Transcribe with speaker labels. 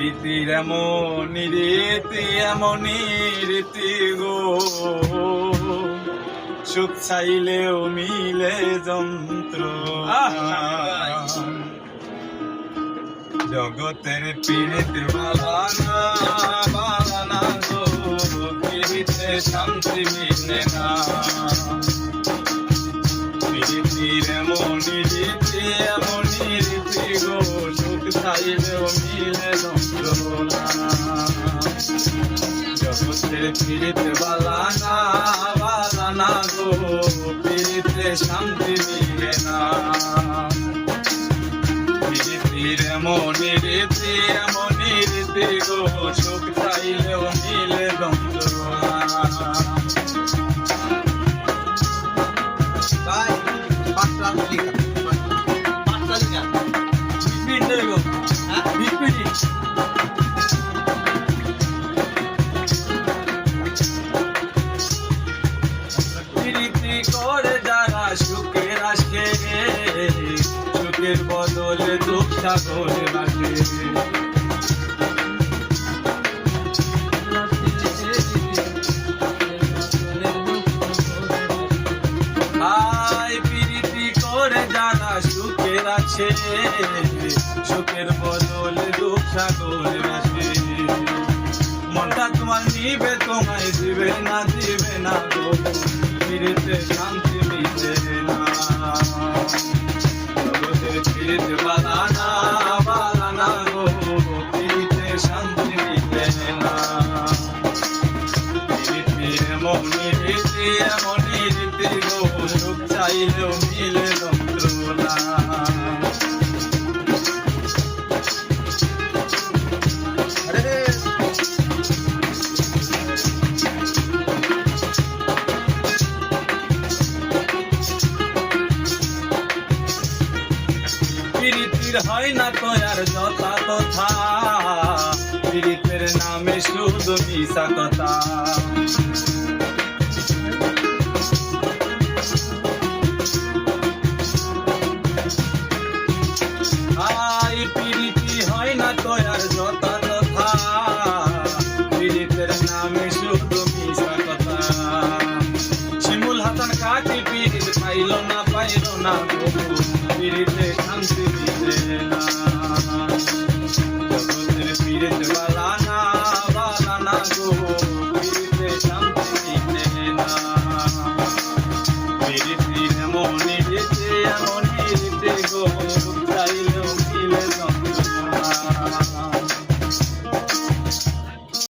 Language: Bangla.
Speaker 1: রীতির এমনই রীতি গো, সুখ চাইলেও মিলে যন্ত্র। জগতের পীড়িত বালানা বালানা গো, পীড়িতে শান্তি মিলে না। রীতির এমনই রীতি গো, সুখ চাইলেও মিলে যন্ত্রণা। জগতের পীড়িত বালানা বালানা গো, পীড়িতে শান্তি মিলে না। রীতির এমনই রীতি গো, সুখ চাইলেও মিলে যন্ত্রণা। প্রীতি করে যারা সুখের আসে, সুখের বদলে দুঃখ সাগরে রাখে। প্রীতি করে যারা সুখের আছে, সুখের বদলে দুঃখ সাগরে রাখে। মনটা তোমার নিবে তোমায় দিবে না গো, পীড়িতে শান্তি মিলে না। জগতের পীড়িত বালানা বালানা গো, পীড়িতে শান্তি মিলে না। রীতির এমনই রীতি গো, সুখ চাইলেও মিলে যন্ত্রণা। পীড়িতির হয় না তো আর যথা তথা, পীড়িতের নামে শুধু মিশা কথা। পীড়িতি হয় না তো আর যথা তথা, পীড়িতের নামে শুধু মিশা কথা। শিমুল হাসান কাকি পীড়িত পাইল না গো, পীড়িতে শান্তি দিলে না। জগতের পীড়িত